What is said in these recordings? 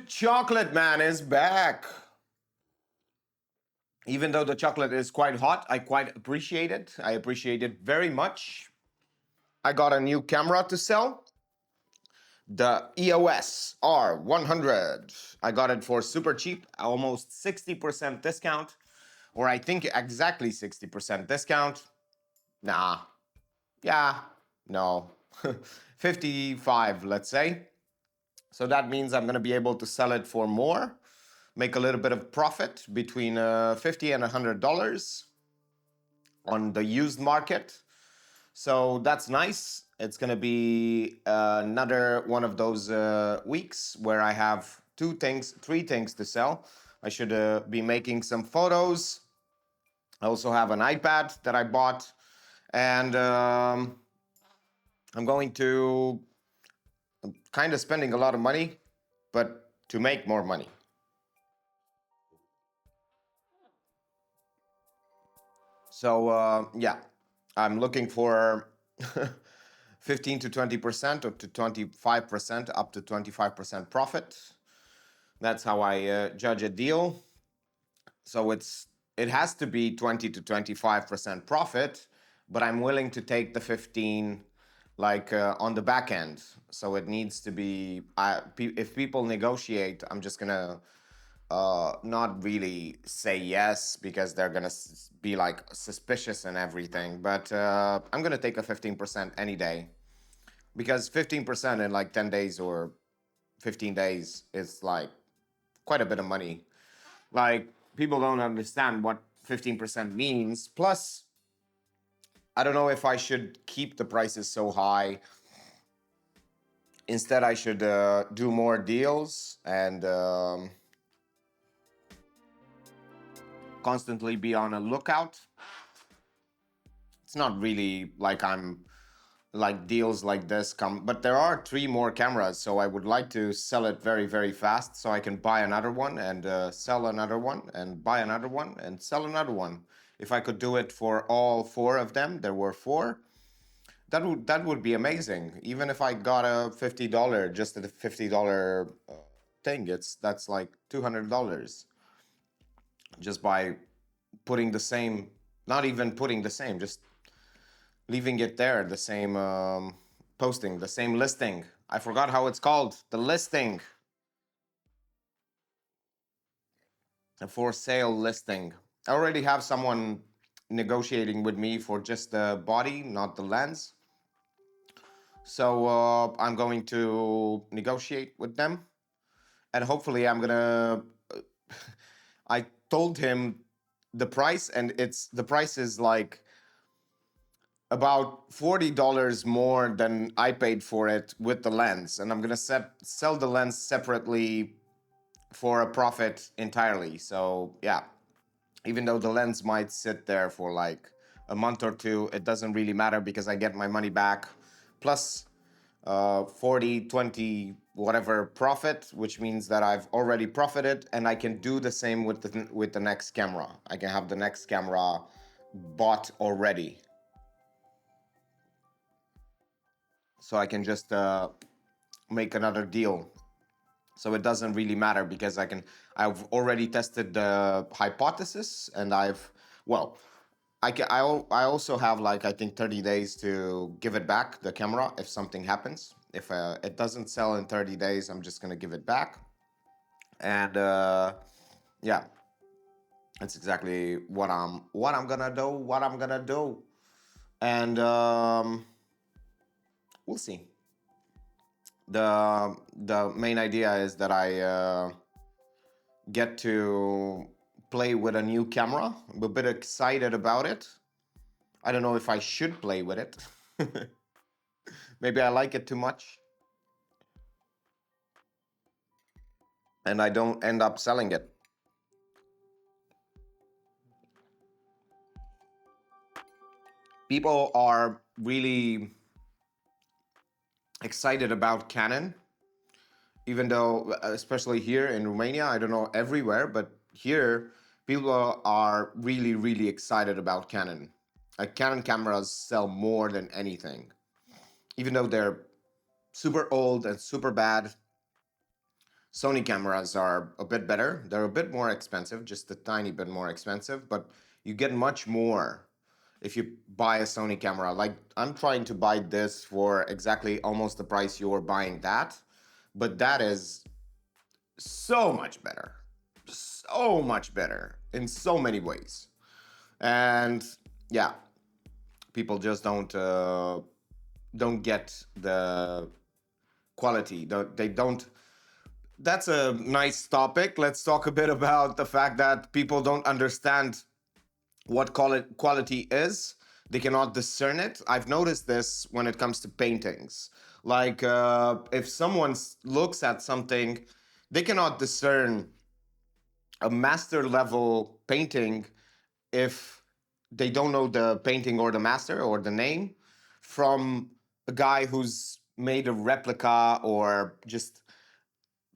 Chocolate Man is back. Even though the chocolate is quite hot, I quite appreciate it. I appreciate it very much. I got a new camera to sell, the EOS R100. I got it for super cheap, almost 60% discount, or I think exactly 60% discount. Nah, yeah, no, 55, let's say. So that means I'm going to be able to sell it for more, make a little bit of profit between $50 and $100 on the used market. So that's nice. It's going to be another one of those weeks where I have three things to sell. I should be making some photos. I also have an iPad that I bought. And I'm going to kind of spending a lot of money, but to make more money. So yeah, I'm looking for 15 to 20% or to 25%, up to 25% profit. That's how I judge a deal. So it has to be 20 to 25% profit, but I'm willing to take the 15 like on the back end. So it needs to be if people negotiate, I'm just gonna not really say yes because they're gonna be like suspicious and everything. But I'm gonna take a 15% any day because 15% in like 10 days or 15 days is like quite a bit of money. Like people don't understand what 15% means. Plus, I don't know if I should keep the prices so high. Instead, I should do more deals and constantly be on a lookout. It's not really like I'm like deals like this come, but there are three more cameras, so I would like to sell it very, very fast so I can buy another one and sell another one and buy another one and sell another one. If I could do it for all four of them, there were four, that would be amazing. Even if I got a $50, just a $50 thing, that's like $200 just by putting the same, not even putting the same, just leaving it there, the same posting, the same listing. I forgot how it's called. The listing, a for sale listing. I already have someone negotiating with me for just the body, not the lens. So I'm going to negotiate with them, and hopefully I'm gonna. I told him the price, and the price is like about $40 more than I paid for it with the lens, and I'm gonna sell the lens separately for a profit entirely. So yeah, even though the lens might sit there for like a month or two, it doesn't really matter because I get my money back plus 40, 20, whatever profit, which means that I've already profited, and I can do the same with the next camera. I can have the next camera bought already. So I can just make another deal. So it doesn't really matter because I've already tested the hypothesis, and well, I also have like I think 30 days to give it back the camera if something happens. If it doesn't sell in 30 days, I'm just gonna give it back. And yeah, that's exactly what I'm gonna do. What I'm gonna do, and we'll see. The main idea is that I get to play with a new camera. I'm a bit excited about it. I don't know if I should play with it. Maybe I like it too much and I don't end up selling it. People are really excited about Canon, even though, especially here in Romania, I don't know everywhere, but here people are really, really excited about Canon. Canon cameras sell more than anything, even though they're super old and super bad. Sony cameras are a bit better. They're a bit more expensive, just a tiny bit more expensive, but you get much more if you buy a Sony camera. Like I'm trying to buy this for exactly almost the price you're buying that, but that is so much better. So much better in so many ways. And yeah, people just don't get the quality. They don't. That's a nice topic. Let's talk a bit about the fact that people don't understand what quality is. They cannot discern it. I've noticed this when it comes to paintings. Like if someone looks at something, they cannot discern a master level painting if they don't know the painting or the master or the name from a guy who's made a replica or just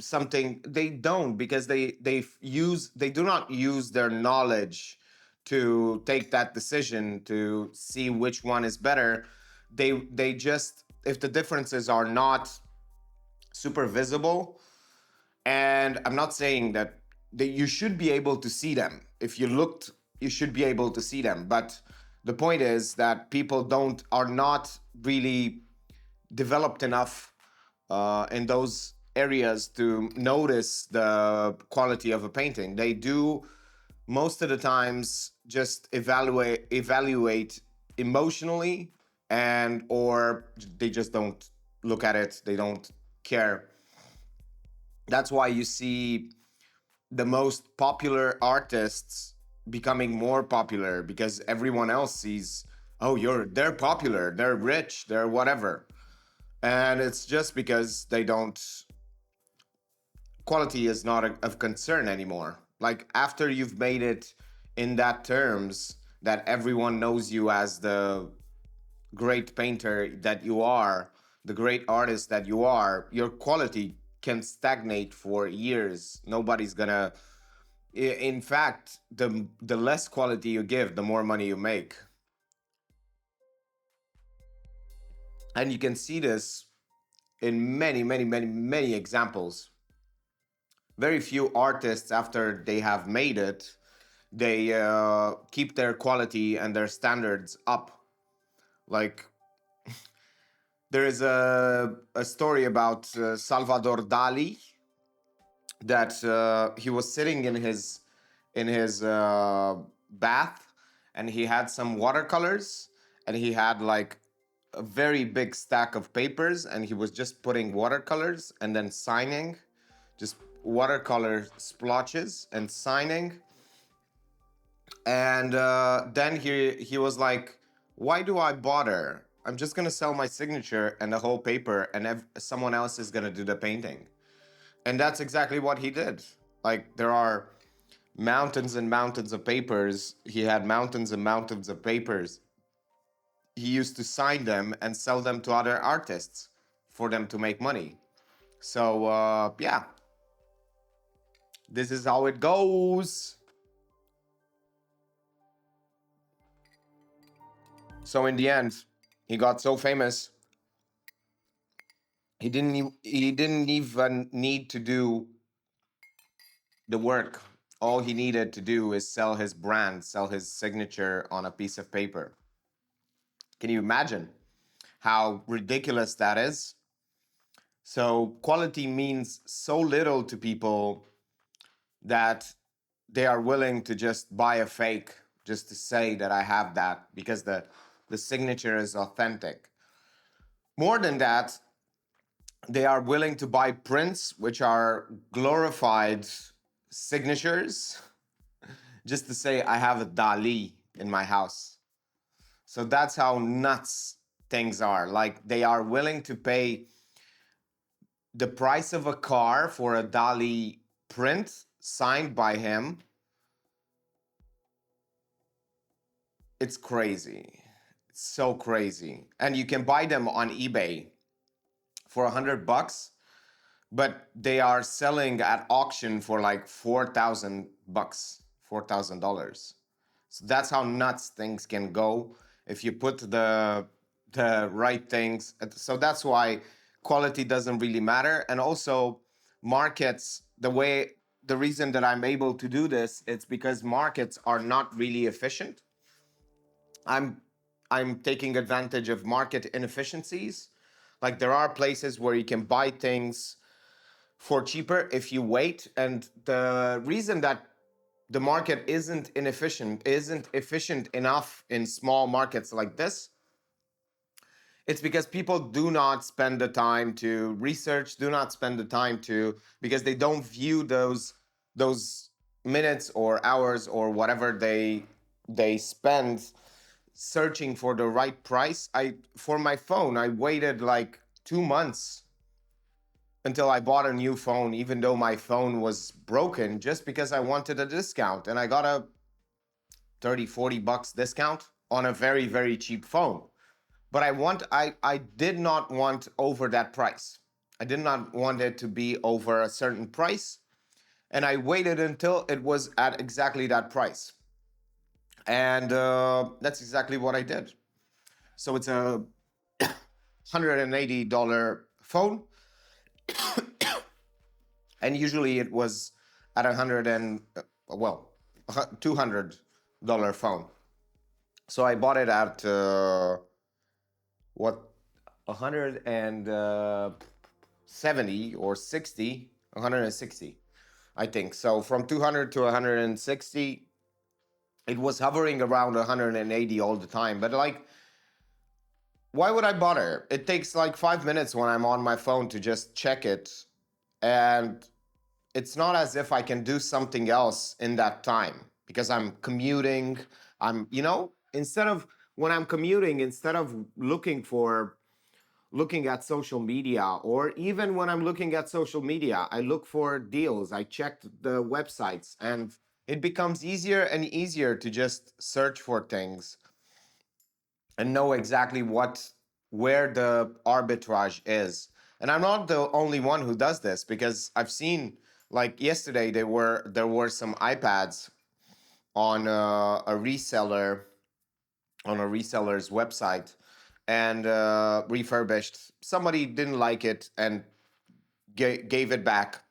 something. They don't, because they do not use their knowledge to take that decision to see which one is better. They just, if the differences are not super visible, and I'm not saying that you should be able to see them. If you looked, you should be able to see them. But the point is that people don't are not really developed enough in those areas to notice the quality of a painting. They do most of the times just evaluate emotionally, and or they just don't look at it. They don't care. That's why you see the most popular artists becoming more popular, because everyone else sees, oh, they're popular, they're rich, they're whatever. And it's just because they don't, quality is not of concern anymore. Like after you've made it in that terms that everyone knows you as the great painter that you are, the great artist that you are, your quality can stagnate for years. Nobody's gonna. In fact, the less quality you give, the more money you make, and you can see this in many examples. Very few artists, after they have made it, they keep their quality and their standards up. Like there is a story about Salvador Dali, that he was sitting in his bath, and he had some watercolors, and he had like a very big stack of papers, and he was just putting watercolors and then signing, just watercolor splotches and signing. And then he was like, why do I bother? I'm just gonna sell my signature and the whole paper, and someone else is gonna do the painting. And that's exactly what he did. Like there are mountains and mountains of papers. He had mountains and mountains of papers. He used to sign them and sell them to other artists for them to make money. So yeah, this is how it goes. So in the end, he got so famous, he didn't even need to do the work. All he needed to do is sell his brand, sell his signature on a piece of paper. Can you imagine how ridiculous that is? So quality means so little to people that they are willing to just buy a fake just to say that I have that because the signature is authentic. More than that, they are willing to buy prints which are glorified signatures just to say I have a Dali in my house. So that's how nuts things are. Like they are willing to pay the price of a car for a Dali print signed by him. It's crazy. It's so crazy. And you can buy them on eBay for $100, but they are selling at auction for like $4,000, $4,000. So that's how nuts things can go if you put the right things. So that's why quality doesn't really matter. And also, markets, the reason that I'm able to do this, it's because markets are not really efficient. I'm I'm taking advantage of market inefficiencies. Like there are places where you can buy things for cheaper if you wait. And the reason that the market isn't efficient enough in small markets like this, it's because people do not spend the time to research, do not spend the time to, because they don't view those minutes or hours or whatever they spend searching for the right price. I For my phone, I waited like 2 months until I bought a new phone, even though my phone was broken, just because I wanted a discount. And I got a 30, $40 discount on a very, very cheap phone. But I did not want over that price. I did not want it to be over a certain price. And I waited until it was at exactly that price. And that's exactly what I did. So it's a $180 phone, and usually it was at $200 phone. So I bought it at what 170 or 60, 160, I think. So from 200 to 160, it was hovering around 180 all the time. But like, why would I bother? It takes like 5 minutes when I'm on my phone to just check it, and it's not as if I can do something else in that time because I'm commuting. Instead of when I'm commuting, instead of looking at social media, or even when I'm looking at social media, I look for deals. I check the websites, and it becomes easier and easier to just search for things and know exactly where the arbitrage is. And I'm not the only one who does this, because I've seen, like yesterday, there were some iPads on a reseller's website, and refurbished. Somebody didn't like it and gave it back.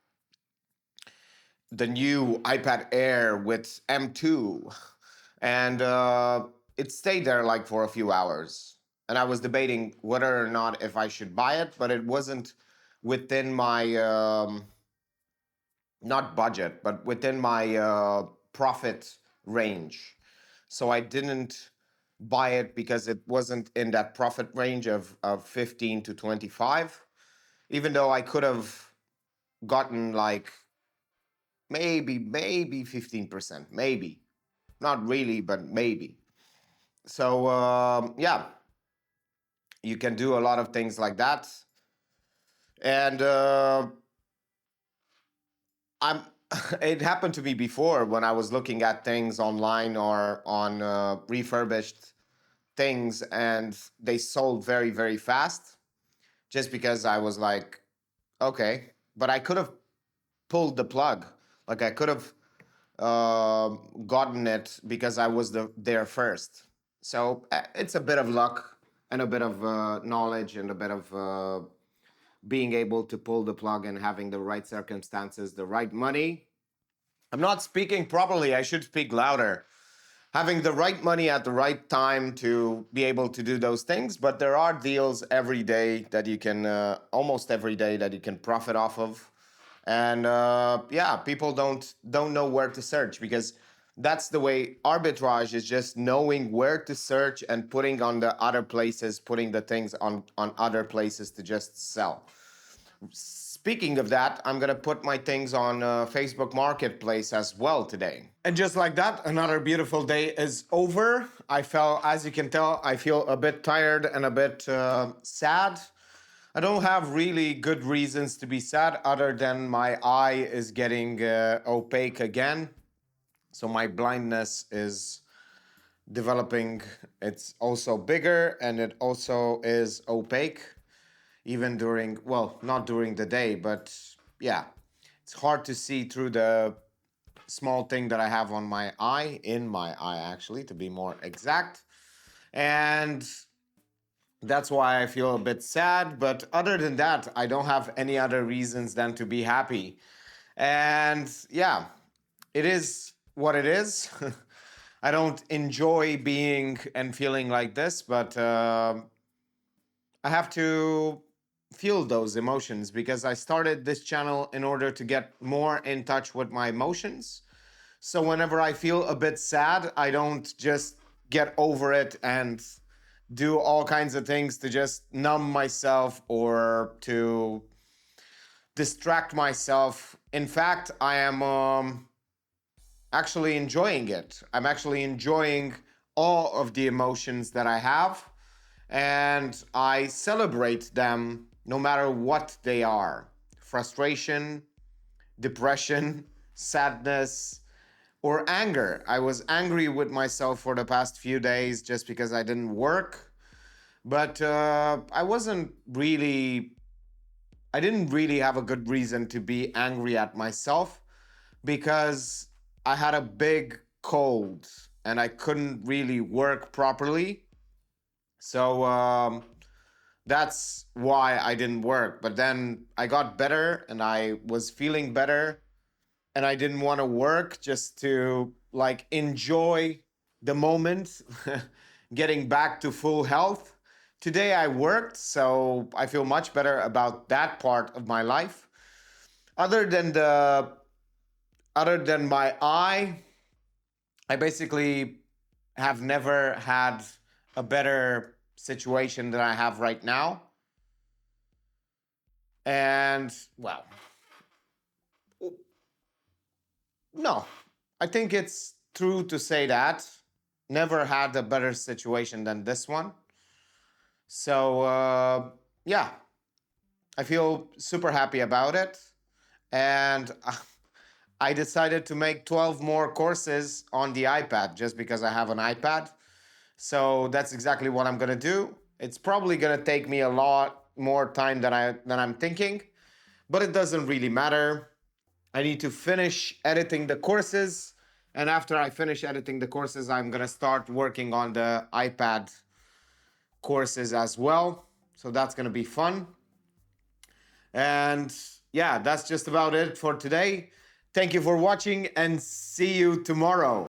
The new iPad Air with M2, and it stayed there like for a few hours. And I was debating whether or not if I should buy it, but it wasn't within my not budget, but within my profit range. So I didn't buy it because it wasn't in that profit range of 15 to 25, even though I could have gotten like maybe 15%, maybe. Not really, but maybe. So yeah, you can do a lot of things like that. And I'm it happened to me before when I was looking at things online or on refurbished things, and they sold very, very fast, just because I was like, okay, but I could have pulled the plug. Like I could have gotten it because I was there first. So it's a bit of luck and a bit of knowledge and a bit of being able to pull the plug and having the right circumstances, the right money. I'm not speaking properly. I should speak louder. Having the right money at the right time to be able to do those things. But there are deals every day that you can, almost every day, that you can profit off of. And yeah, people don't know where to search, because that's the way arbitrage is, just knowing where to search and putting on the other places, putting the things on other places to just sell. Speaking of that, I'm gonna put my things on Facebook Marketplace as well today. And just like that, another beautiful day is over. As you can tell, I feel a bit tired and a bit sad. I don't have really good reasons to be sad, other than my eye is getting opaque again. So my blindness is developing. It's also bigger, and it also is opaque, even during, well, not during the day, but yeah, it's hard to see through the small thing that I have on my eye, in my eye actually, to be more exact. And That's why I feel a bit sad. But other than that, I don't have any other reasons than to be happy. And yeah, it is what it is. I don't enjoy being and feeling like this, but I have to feel those emotions because I started this channel in order to get more in touch with my emotions. So whenever I feel a bit sad, I don't just get over it and do all kinds of things to just numb myself or to distract myself. In fact, I am actually enjoying it. I'm actually enjoying all of the emotions that I have, and I celebrate them no matter what they are: frustration, depression, sadness, or anger. I was angry with myself for the past few days just because I didn't work, but I didn't really have a good reason to be angry at myself because I had a big cold and I couldn't really work properly. So that's why I didn't work. But then I got better and I was feeling better and I didn't want to work just to like enjoy the moment, getting back to full health. Today I worked, so I feel much better about that part of my life. Other than the other than my eye, I basically have never had a better situation than I have right now. And well, no, I think it's true to say that. Never had a better situation than this one. So, yeah, I feel super happy about it. And I decided to make 12 more courses on the iPad just because I have an iPad. So that's exactly what I'm gonna do. It's probably gonna take me a lot more time than I'm thinking, but it doesn't really matter. I need to finish editing the courses, and after I finish editing the courses, I'm gonna start working on the iPad courses as well. So that's gonna be fun. And yeah, that's just about it for today. Thank you for watching and see you tomorrow.